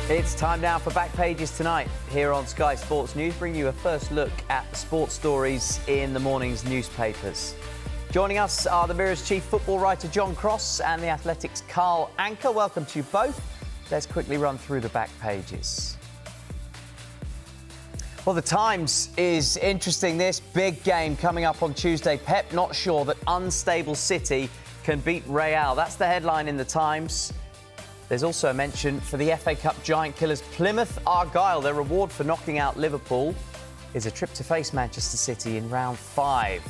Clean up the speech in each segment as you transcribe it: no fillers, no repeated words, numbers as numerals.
It's time now for Back Pages tonight here on Sky Sports News, bringing you a first look at the sports stories in the morning's newspapers. Joining us are the Mirror's chief football writer John Cross and The Athletic's Carl Ancelotti. Welcome to you both. Let's quickly run through the back pages. Well, the Times is interesting. This big game coming up on Tuesday. Pep not sure that unstable City can beat Real. That's the headline in the Times. There's also a mention for the FA Cup giant killers Plymouth Argyle. Their reward for knocking out Liverpool is a trip to face Manchester City in round 5.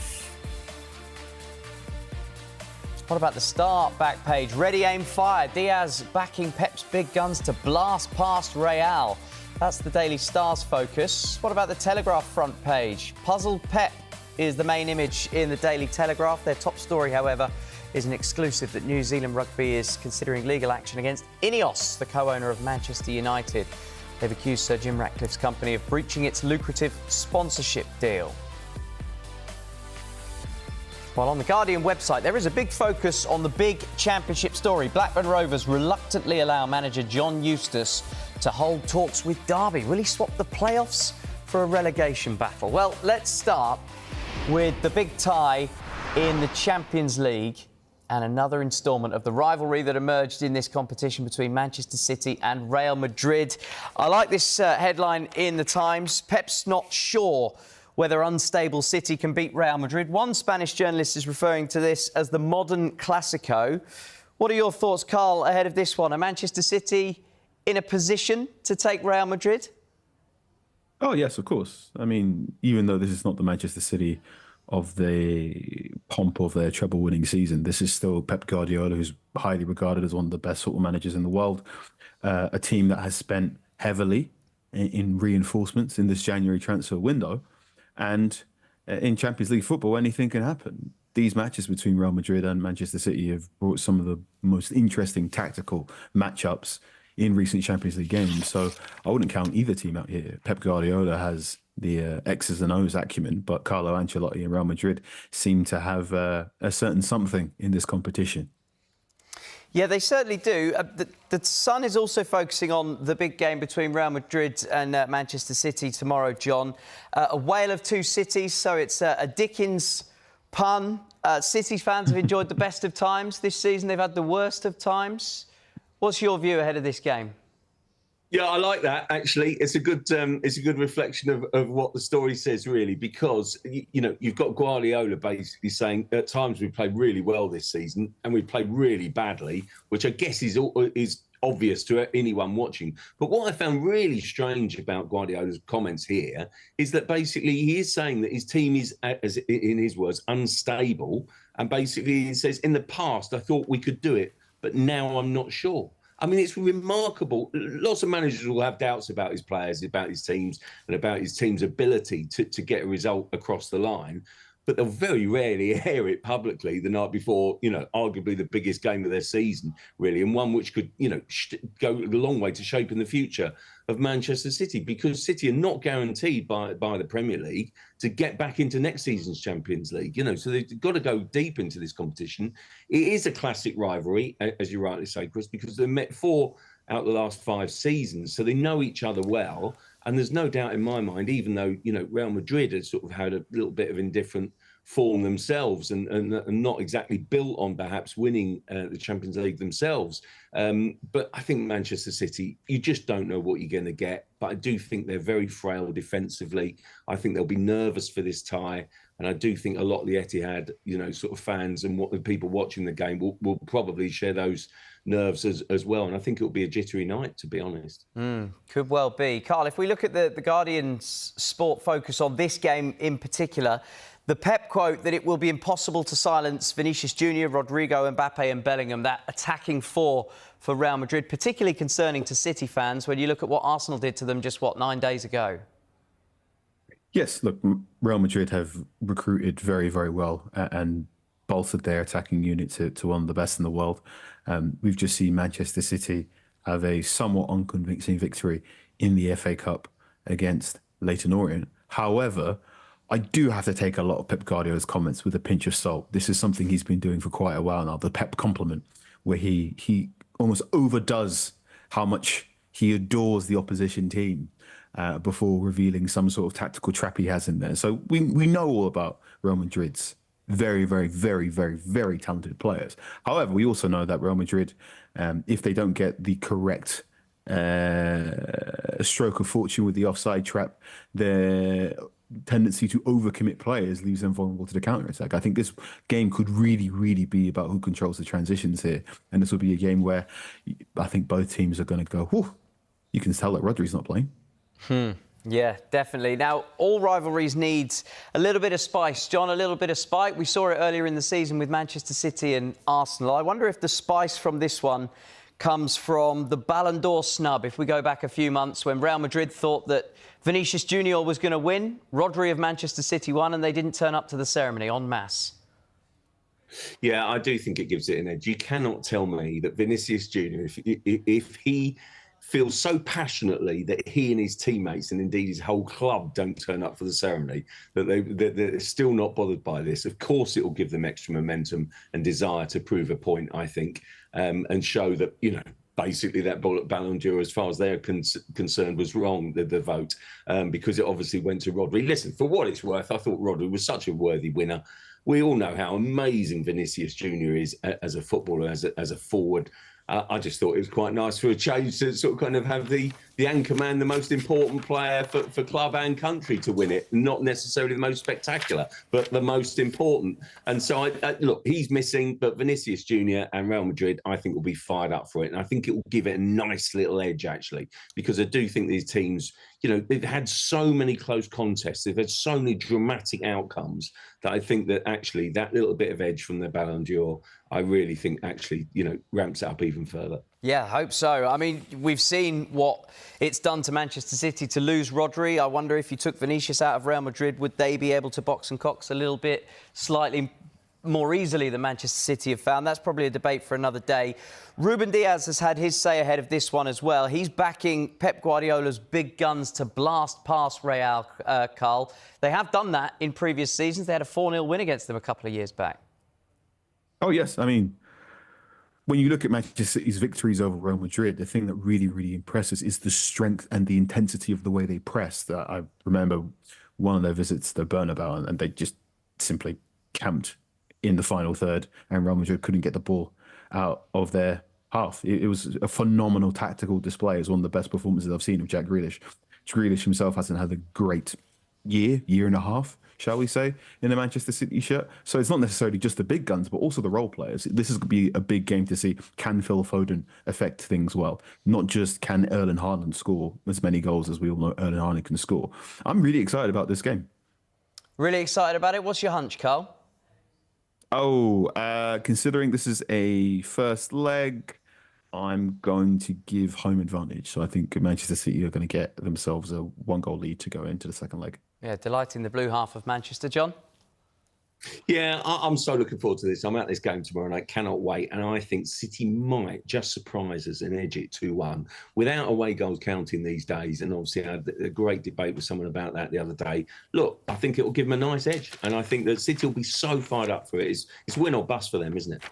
What about the Start back page? Ready, aim, fire. Diaz backing Pep's big guns to blast past Real. That's the Daily Star's focus. What about the Telegraph front page? Puzzled Pep is the main image in the Daily Telegraph. Their top story, however, is an exclusive that New Zealand Rugby is considering legal action against Ineos, the co-owner of Manchester United. They've accused Sir Jim Ratcliffe's company of breaching its lucrative sponsorship deal. Well, on the Guardian website, there is a big focus on the big championship story. Blackburn Rovers reluctantly allow manager John Eustace to hold talks with Derby. Will he swap the playoffs for a relegation battle? Well, let's start with the big tie in the Champions League and another instalment of the rivalry that emerged in this competition between Manchester City and Real Madrid. I like this headline in the Times. Pep's not sure whether unstable City can beat Real Madrid. One Spanish journalist is referring to this as the modern Clásico. What are your thoughts, Carl, ahead of this one? Are Manchester City in a position to take Real Madrid? Oh, yes, of course. I mean, even though this is not the Manchester City of the pomp of their treble-winning season, this is still Pep Guardiola, who's highly regarded as one of the best football managers in the world. A team that has spent heavily in reinforcements in this January transfer window. And in Champions League football, anything can happen. These matches between Real Madrid and Manchester City have brought some of the most interesting tactical matchups in recent Champions League games. So I wouldn't count either team out here. Pep Guardiola has the X's and O's acumen, but Carlo Ancelotti and Real Madrid seem to have a certain something in this competition. Yeah, they certainly do. The Sun is also focusing on the big game between Real Madrid and Manchester City tomorrow, John. A whale of two cities, so it's a Dickens pun. City fans have enjoyed the best of times this season. They've had the worst of times. What's your view ahead of this game? Yeah, I like that. Actually, it's a good reflection of what the story says, really, because you've got Guardiola basically saying at times we played really well this season and we played really badly, which I guess is obvious to anyone watching. But what I found really strange about Guardiola's comments here is that basically he is saying that his team is, as in his words, unstable, and basically he says in the past I thought we could do it, but now I'm not sure. I mean, it's remarkable. Lots of managers will have doubts about his players, about his teams, and about his team's ability to get a result across the line. But they'll very rarely air it publicly the night before, arguably the biggest game of their season, really, and one which could, go a long way to shaping the future of Manchester City, because City are not guaranteed by the Premier League to get back into next season's Champions League, so they've got to go deep into this competition. It is a classic rivalry, as you rightly say, Chris, because they've met 4 out of the last 5 seasons, so they know each other well. And there's no doubt in my mind, even though, Real Madrid has sort of had a little bit of indifferent form themselves and not exactly built on perhaps winning the Champions League themselves. But I think Manchester City, you just don't know what you're going to get. But I do think they're very frail defensively. I think they'll be nervous for this tie. And I do think a lot of the Etihad, sort of fans and what the people watching the game will probably share those nerves as well. And I think it'll be a jittery night, to be honest. Could well be. Carl, if we look at the Guardian's sport focus on this game in particular, the Pep quote that it will be impossible to silence Vinicius Junior, Rodrigo, Mbappe and Bellingham, that attacking 4 for Real Madrid, particularly concerning to City fans when you look at what Arsenal did to them just, 9 days ago? Yes, look, Real Madrid have recruited very, very well and bolstered their attacking unit to one of the best in the world. We've just seen Manchester City have a somewhat unconvincing victory in the FA Cup against Leyton Orient. However, I do have to take a lot of Pep Guardiola's comments with a pinch of salt. This is something he's been doing for quite a while now, the Pep compliment, where he almost overdoes how much he adores the opposition team before revealing some sort of tactical trap he has in there. So we know all about Real Madrid's very, very, very, very, very talented players. However, we also know that Real Madrid, if they don't get the correct stroke of fortune with the offside trap, their tendency to overcommit players leaves them vulnerable to the counter-attack. I think this game could really, really be about who controls the transitions here. And this will be a game where I think both teams are going to go, whew, you can tell that Rodri's not playing. Yeah, definitely. Now, all rivalries needs a little bit of spice. John, a little bit of spite. We saw it earlier in the season with Manchester City and Arsenal. I wonder if the spice from this one comes from the Ballon d'Or snub. If we go back a few months when Real Madrid thought that Vinicius Junior was going to win, Rodri of Manchester City won, and they didn't turn up to the ceremony en masse. Yeah, I do think it gives it an edge. You cannot tell me that Vinicius Junior, if he feels so passionately that he and his teammates and indeed his whole club don't turn up for the ceremony, that they're still not bothered by this. Of course, it will give them extra momentum and desire to prove a point, I think, and show that, basically that Ballon d'Or, as far as they're concerned, was wrong, the vote, because it obviously went to Rodri. Listen, for what it's worth, I thought Rodri was such a worthy winner. We all know how amazing Vinicius Junior is as a footballer, as a forward. I just thought it was quite nice for a change to sort of kind of have the anchor man, the most important player for club and country, to win it. Not necessarily the most spectacular, but the most important. And so, look, he's missing, but Vinicius Junior and Real Madrid, I think, will be fired up for it. And I think it will give it a nice little edge, actually, because I do think these teams, they've had so many close contests. They've had so many dramatic outcomes that I think that actually that little bit of edge from the Ballon d'Or, I really think actually, ramps it up even further. Yeah, I hope so. I mean, we've seen what it's done to Manchester City to lose Rodri. I wonder if you took Vinicius out of Real Madrid, would they be able to box and cox a little bit slightly more easily than Manchester City have found? That's probably a debate for another day. Ruben Diaz has had his say ahead of this one as well. He's backing Pep Guardiola's big guns to blast past Real, Carl. They have done that in previous seasons. They had a 4-0 win against them a couple of years back. Oh, yes. I mean, when you look at Manchester City's victories over Real Madrid, the thing that really, really impresses is the strength and the intensity of the way they press. I remember one of their visits to Bernabeu, and they just simply camped in the final third, and Real Madrid couldn't get the ball out of their half. It was a phenomenal tactical display. It's one of the best performances I've seen of Jack Grealish. Grealish himself hasn't had a great year and a half, shall we say, in the Manchester City shirt. So it's not necessarily just the big guns, but also the role players. This is going to be a big game to see. Can Phil Foden affect things well? Not just can Erling Haaland score as many goals as we all know Erling Haaland can score. I'm really excited about this game. Really excited about it. What's your hunch, Carl? Considering this is a first leg, I'm going to give home advantage. So I think Manchester City are going to get themselves a 1-goal lead to go into the second leg. Yeah, delighting the blue half of Manchester, John. Yeah, I'm so looking forward to this. I'm at this game tomorrow and I cannot wait. And I think City might just surprise us and edge it 2-1 without away goals counting these days. And obviously I had a great debate with someone about that the other day. Look, I think it will give them a nice edge. And I think that City will be so fired up for it. It's win or bust for them, isn't it?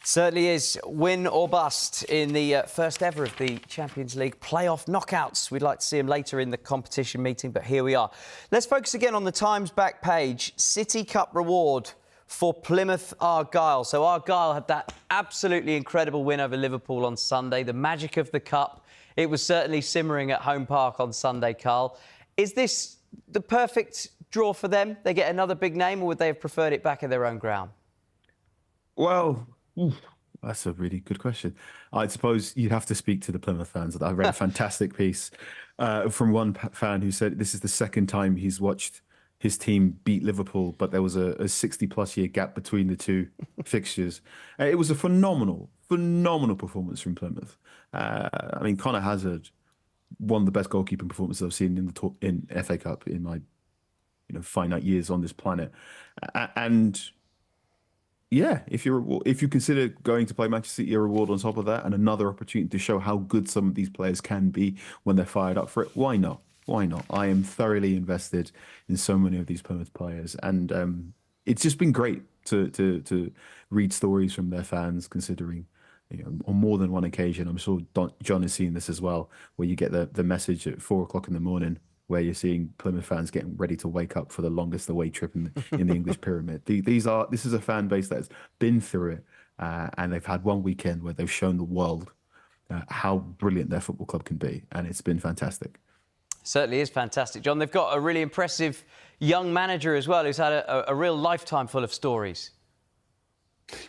Certainly is. Win or bust in the first ever of the Champions League playoff knockouts. We'd like to see them later in the competition meeting, but here we are. Let's focus again on the Times back page. City Cup reward for Plymouth Argyle. So Argyle had that absolutely incredible win over Liverpool on Sunday. The magic of the Cup. It was certainly simmering at Home Park on Sunday, Carl. Is this the perfect draw for them? They get another big name, or would they have preferred it back in their own ground? Well, that's a really good question. I suppose you'd have to speak to the Plymouth fans. I read a fantastic piece from one fan who said this is the second time he's watched his team beat Liverpool, but there was a 60-plus year gap between the two fixtures. It was a phenomenal performance from Plymouth. I mean, Conor Hazard, one of the best goalkeeping performances I've seen in FA Cup in my finite years on this planet, and yeah, if you consider going to play Manchester City a reward on top of that and another opportunity to show how good some of these players can be when they're fired up for it, why not? Why not? I am thoroughly invested in so many of these Plymouth players, and it's just been great to read stories from their fans, considering on more than one occasion. I'm sure John has seen this as well, where you get the message at 4 o'clock in the morning where you're seeing Plymouth fans getting ready to wake up for the longest away trip in the English pyramid. This is a fan base that's been through it, and they've had one weekend where they've shown the world how brilliant their football club can be, and it's been fantastic. Certainly is fantastic, John. They've got a really impressive young manager as well, who's had a real lifetime full of stories.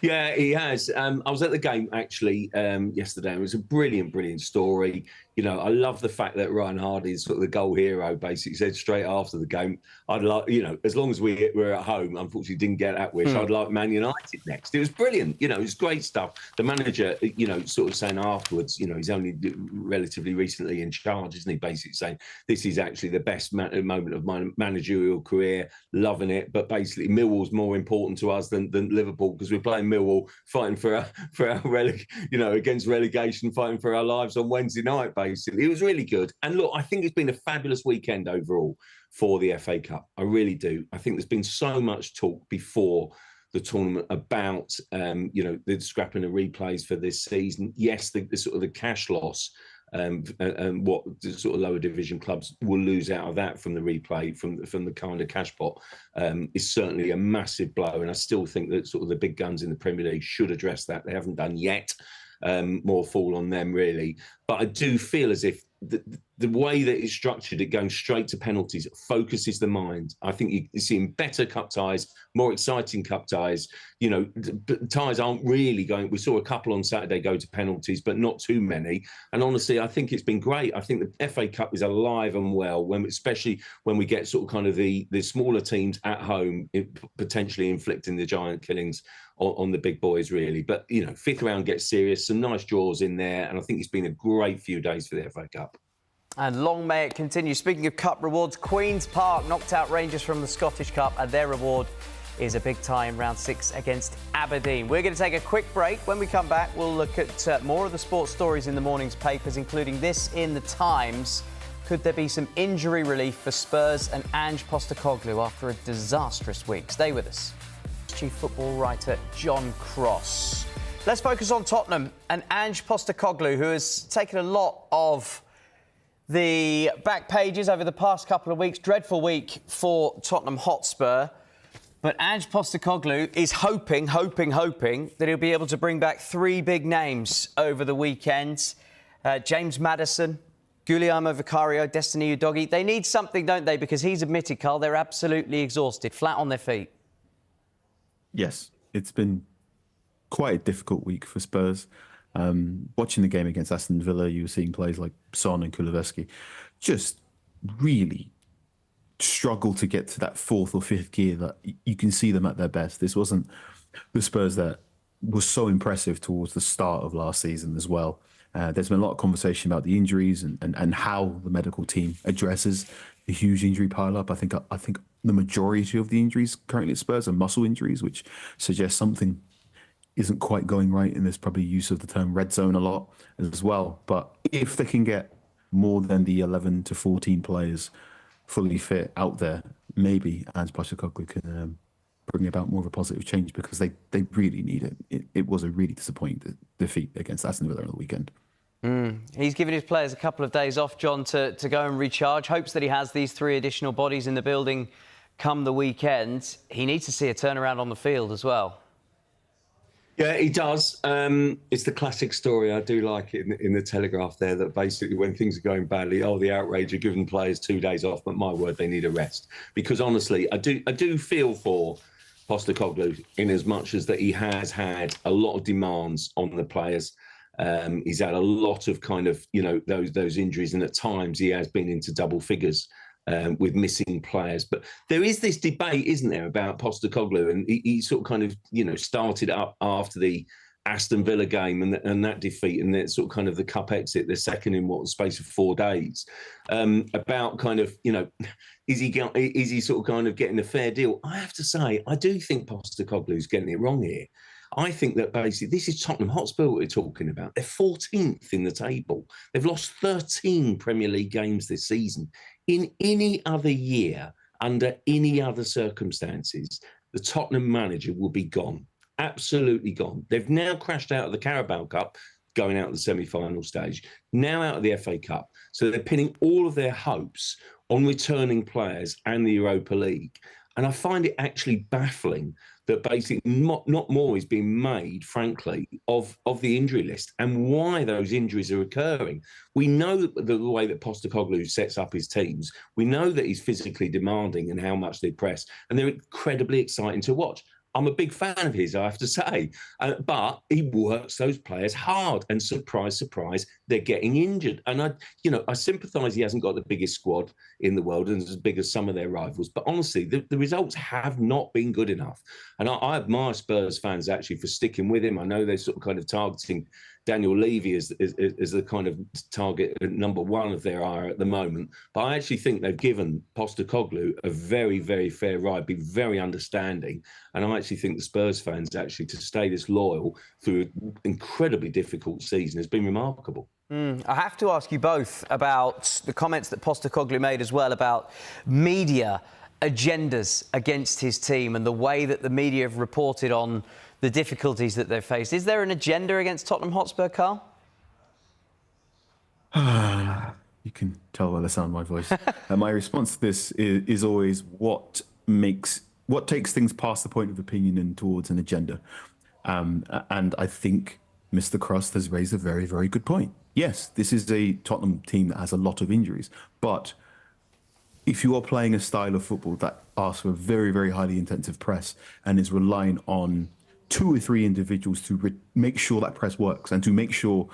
Yeah, he has. I was at the game actually yesterday. It was a brilliant story. I love the fact that Ryan Hardy is sort of the goal hero. Basically said straight after the game, "I'd like, as long as we were at home, unfortunately didn't get that wish. I'd like Man United next." It was brilliant. It was great stuff. The manager, sort of saying afterwards, he's only relatively recently in charge, isn't he? Basically saying this is actually the best moment of my managerial career. Loving it, but basically Millwall's more important to us than Liverpool because we're playing Millwall, fighting for our against relegation, fighting for our lives on Wednesday night. Basically, it was really good. And look, I think it's been a fabulous weekend overall for the FA Cup. I really do. I think there's been so much talk before the tournament about the scrapping of replays for this season. Yes, the sort of the cash loss. And what the sort of lower division clubs will lose out of that from the replay, from the kind of cash pot, is certainly a massive blow. And I still think that sort of the big guns in the Premier League should address that. They haven't done yet. More fall on them, really. But I do feel as if the way that it's structured, it going straight to penalties, focuses the mind. I think you're seeing better cup ties, more exciting cup ties. Ties aren't really going. We saw a couple on Saturday go to penalties, but not too many. And honestly, I think it's been great. I think the FA Cup is alive and well, especially when we get sort of kind of the smaller teams at home, potentially inflicting the giant killings on the big boys, really. But, fifth round gets serious, some nice draws in there. And I think it's been a great few days for the FA Cup. And long may it continue. Speaking of cup rewards, Queen's Park knocked out Rangers from the Scottish Cup, and their reward is a big tie in round 6 against Aberdeen. We're going to take a quick break. When we come back, we'll look at more of the sports stories in the morning's papers, including this in the Times. Could there be some injury relief for Spurs and Ange Postecoglou after a disastrous week? Stay with us. Chief football writer John Cross. Let's focus on Tottenham and Ange Postecoglou, who has taken a lot of the back pages over the past couple of weeks. Dreadful week for Tottenham Hotspur. But Ange Postecoglou is hoping that he'll be able to bring back 3 big names over the weekend. James Maddison, Guglielmo Vicario, Destiny Udogie. They need something, don't they? Because he's admitted, Carl, they're absolutely exhausted, flat on their feet. Yes, it's been quite a difficult week for Spurs. Watching the game against Aston Villa, you were seeing players like Son and Kulusevski just really struggle to get to that 4th or 5th gear that you can see them at their best. This wasn't the Spurs that was so impressive towards the start of last season as well. There's been a lot of conversation about the injuries and how the medical team addresses the huge injury pile-up. I think the majority of the injuries currently at Spurs are muscle injuries, which suggests something isn't quite going right, and there's probably use of the term red zone a lot as well. But if they can get more than the 11 to 14 players fully fit out there, maybe Ange Postecoglou can bring about more of a positive change, because they really need it. It was a really disappointing defeat against Aston Villa on the weekend. He's given his players a couple of days off, John, to go and recharge. Hopes that he has these 3 additional bodies in the building come the weekend. He needs to see a turnaround on the field as well. Yeah, he does. It's the classic story. I do like it in the Telegraph there, that basically when things are going badly, the outrage of giving players 2 days off, but my word, they need a rest. Because honestly, I do feel for Postecoglou in as much as that he has had a lot of demands on the players. He's had a lot of kind of, those injuries, and at times he has been into double figures. With missing players. But there is this debate, isn't there, about Postecoglou, and he sort of kind of, started up after the Aston Villa game and that defeat, and that sort of kind of the cup exit, the second in the space of 4 days, about kind of, is he sort of kind of getting a fair deal? I have to say, I do think Postecoglou's getting it wrong here. I think that basically this is Tottenham Hotspur we're talking about. They're 14th in the table. They've lost 13 Premier League games this season. In any other year, under any other circumstances, the Tottenham manager will be gone. absolutely gone. They've now crashed out of the Carabao Cup, going out of the semi-final stage, now out of the FA Cup. So they're pinning all of their hopes on returning players and the Europa League. And I find it actually baffling that basically not more is being made, frankly, of the injury list and why those injuries are occurring. We know the way that Postecoglou sets up his teams. We know that he's physically demanding and how much they press, and they're incredibly exciting to watch. I'm a big fan of his, I have to say. But he works those players hard, and surprise, surprise, they're getting injured. And I sympathise he hasn't got the biggest squad in the world and as big as some of their rivals. But honestly, the results have not been good enough. And I admire Spurs fans actually for sticking with him. I know they're sort of kind of targeting Daniel Levy is the kind of target number one of their ire at the moment. But I actually think they've given Postecoglou a very, very fair ride, be very understanding. And I actually think the Spurs fans actually to stay this loyal through an incredibly difficult season has been remarkable. I have to ask you both about the comments that Postecoglou made as well about media agendas against his team and the way that the media have reported on the difficulties that they've faced. Is there an agenda against Tottenham Hotspur, Carl? You can tell by the sound of my voice. My response to this is always what takes things past the point of opinion and towards an agenda. And I think Mr. Crust has raised a very, very good point. Yes, this is a Tottenham team that has a lot of injuries, but if you are playing a style of football that asks for a very, very highly intensive press and is relying on 2 or 3 individuals to make sure that press works and to make sure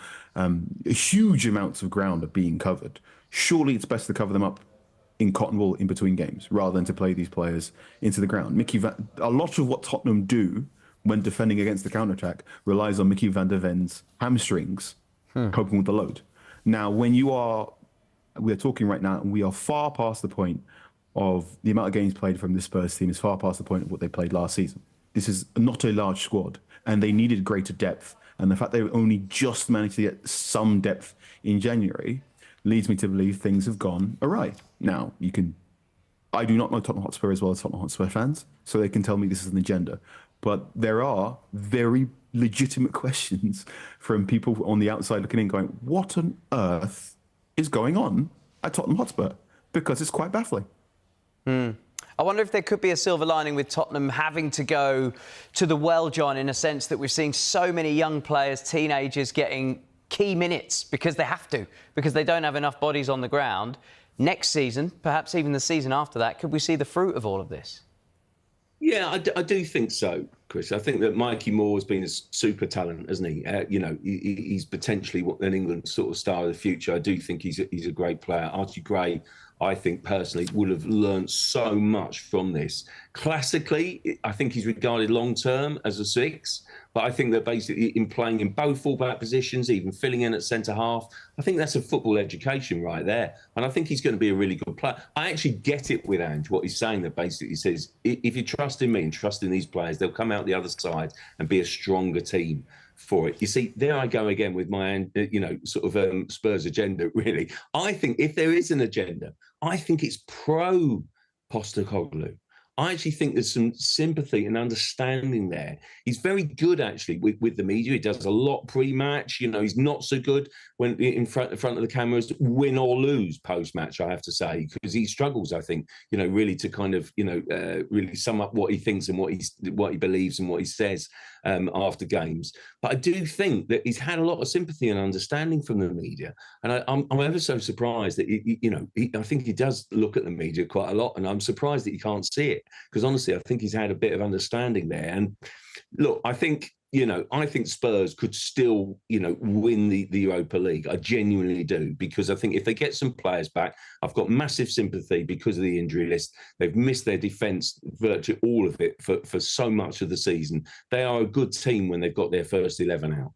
huge amounts of ground are being covered, surely it's best to cover them up in cotton wool in between games rather than to play these players into the ground. A lot of what Tottenham do when defending against the counter-attack relies on Mickey van der Ven's hamstrings coping with the load. Now, we're talking right now, and we are far past the point of the amount of games played from this Spurs team is far past the point of what they played last season. This is not a large squad, and they needed greater depth. And the fact they only just managed to get some depth in January leads me to believe things have gone awry. Now, I do not know Tottenham Hotspur as well as Tottenham Hotspur fans, so they can tell me this is an agenda. But there are very legitimate questions from people on the outside looking in going, what on earth is going on at Tottenham Hotspur? Because it's quite baffling. I wonder if there could be a silver lining with Tottenham having to go to the well, John, in a sense that we're seeing so many young players, teenagers, getting key minutes because they have to, because they don't have enough bodies on the ground. Next season, perhaps even the season after that, could we see the fruit of all of this? Yeah, I do think so, Chris. I think that Mikey Moore has been a super talent, hasn't he? He's potentially an England sort of star of the future. I do think he's a great player. Archie Gray, I think personally, would have learned so much from this. Classically, I think he's regarded long-term as a 6, but I think that basically in playing in both full-back positions, even filling in at centre-half, I think that's a football education right there. And I think he's going to be a really good player. I actually get it with Ange, what he's saying, that basically says, if you trust in me and trust in these players, they'll come out the other side and be a stronger team for it. You see, there I go again with my, Spurs agenda, really. I think if there is an agenda, I think it's pro-Postecoglou. I actually think there's some sympathy and understanding there. He's very good, actually, with the media. He does a lot pre-match. He's not so good when in front of the cameras, win or lose post-match, I have to say, because he struggles, I think, really to kind of, really sum up what he thinks and what he believes and what he says after games. But I do think that he's had a lot of sympathy and understanding from the media. And I'm ever so surprised that, I think he does look at the media quite a lot, and I'm surprised that he can't see it. Because honestly, I think he's had a bit of understanding there. And look, I think Spurs could still, win the Europa League. I genuinely do, because I think if they get some players back, I've got massive sympathy because of the injury list. They've missed their defence, virtually all of it, for so much of the season. They are a good team when they've got their first 11 out.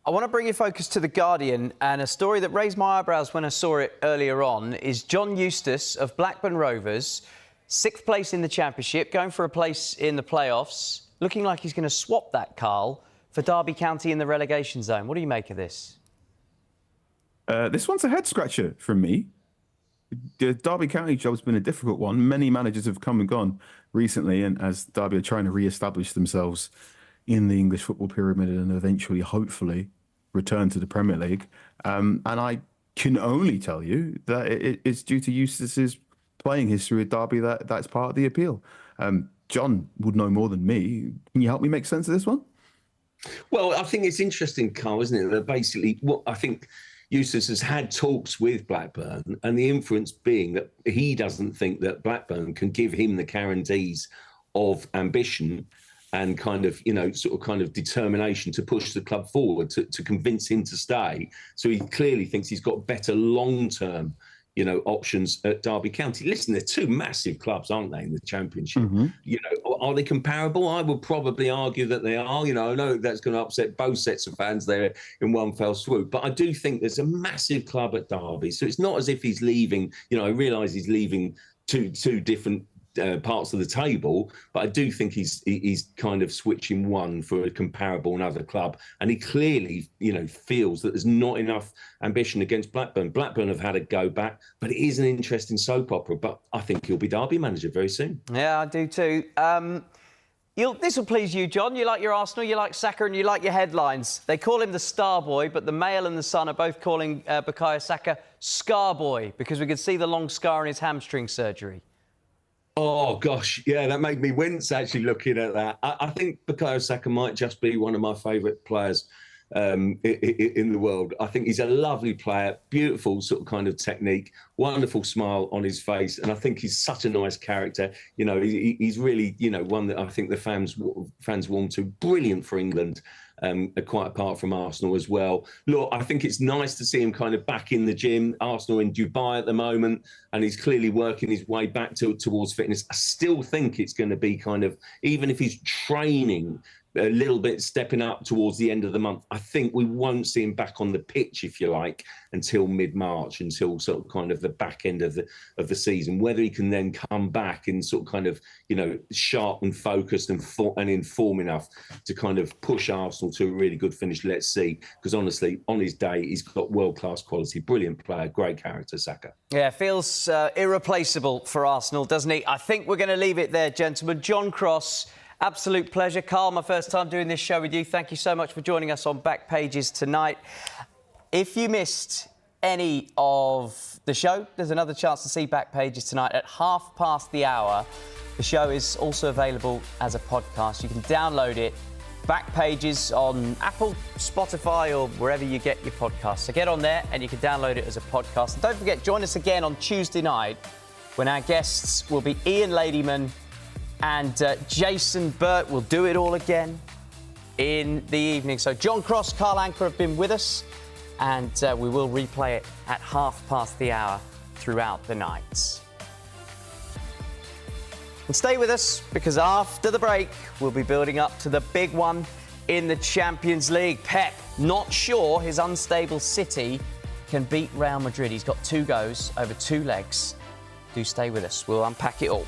I want to bring your focus to The Guardian, and a story that raised my eyebrows when I saw it earlier on is John Eustace of Blackburn Rovers, 6th place in the Championship, going for a place in the playoffs, looking like he's going to swap that, Carl, for Derby County in the relegation zone. What do you make of this? This one's a head-scratcher from me. the Derby County job's been a difficult one. Many managers have come and gone recently, and as Derby are trying to re-establish themselves in the English football pyramid and eventually, hopefully, return to the Premier League. And I can only tell you that it's due to Eustace's playing history with Derby that's part of the appeal. John would know more than me. Can you help me make sense of this one? Well, I think it's interesting, Carl, isn't it? That basically, what I think Eustace has had talks with Blackburn, and the inference being that he doesn't think that Blackburn can give him the guarantees of ambition and kind of determination to push the club forward, to convince him to stay. So he clearly thinks he's got better long-term options at Derby County. Listen, they're two massive clubs, aren't they, in the Championship? Mm-hmm. Are they comparable? I would probably argue that they are. I know that's going to upset both sets of fans there in one fell swoop, but I do think there's a massive club at Derby. So it's not as if he's leaving. I realise he's leaving two different parts of the table, but I do think he's kind of switching one for a comparable another club, and he clearly feels that there's not enough ambition against Blackburn. Blackburn have had a go back, but it is an interesting soap opera. But I think he'll be Derby manager very soon. Yeah, I do too. This will please you, John. You like your Arsenal, you like Saka, and you like your headlines. They call him the Star Boy, but the Mail and the Sun are both calling Bukayo Saka Scar Boy because we could see the long scar in his hamstring surgery. Oh, gosh. Yeah, that made me wince, actually, looking at that. I think Bukayo Saka might just be one of my favourite players in the world. I think he's a lovely player, beautiful sort of kind of technique, wonderful smile on his face. And I think he's such a nice character. He's really, one that I think the fans warm to. Brilliant for England. Quite apart from Arsenal as well. Look, I think it's nice to see him kind of back in the gym. Arsenal in Dubai at the moment, and he's clearly working his way back towards fitness. I still think it's going to be kind of, even if he's training a little bit, stepping up towards the end of the month, I think we won't see him back on the pitch, if you like, until mid-March, until sort of kind of the back end of the season. Whether he can then come back and sort of kind of, sharp and focused and in form enough to kind of push Arsenal to a really good finish, let's see. Because honestly, on his day, he's got world-class quality, brilliant player, great character, Saka. Yeah, feels irreplaceable for Arsenal, doesn't he? I think we're going to leave it there, gentlemen. John Cross, absolute pleasure. Carl, my first time doing this show with you. Thank you so much for joining us on Back Pages tonight. If you missed any of the show, there's another chance to see Back Pages tonight at 1:30. The show is also available as a podcast. You can download it, Back Pages, on Apple, Spotify, or wherever you get your podcasts. So get on there and you can download it as a podcast. And don't forget, join us again on Tuesday night when our guests will be Ian Ladyman and Jason Burt. Will do it all again in the evening. So John Cross, Carl Anker have been with us, and we will replay it at 1:30 throughout the night. And stay with us, because after the break, we'll be building up to the big one in the Champions League. Pep, not sure his unstable City can beat Real Madrid. He's got 2 goes over 2 legs. Do stay with us. We'll unpack it all.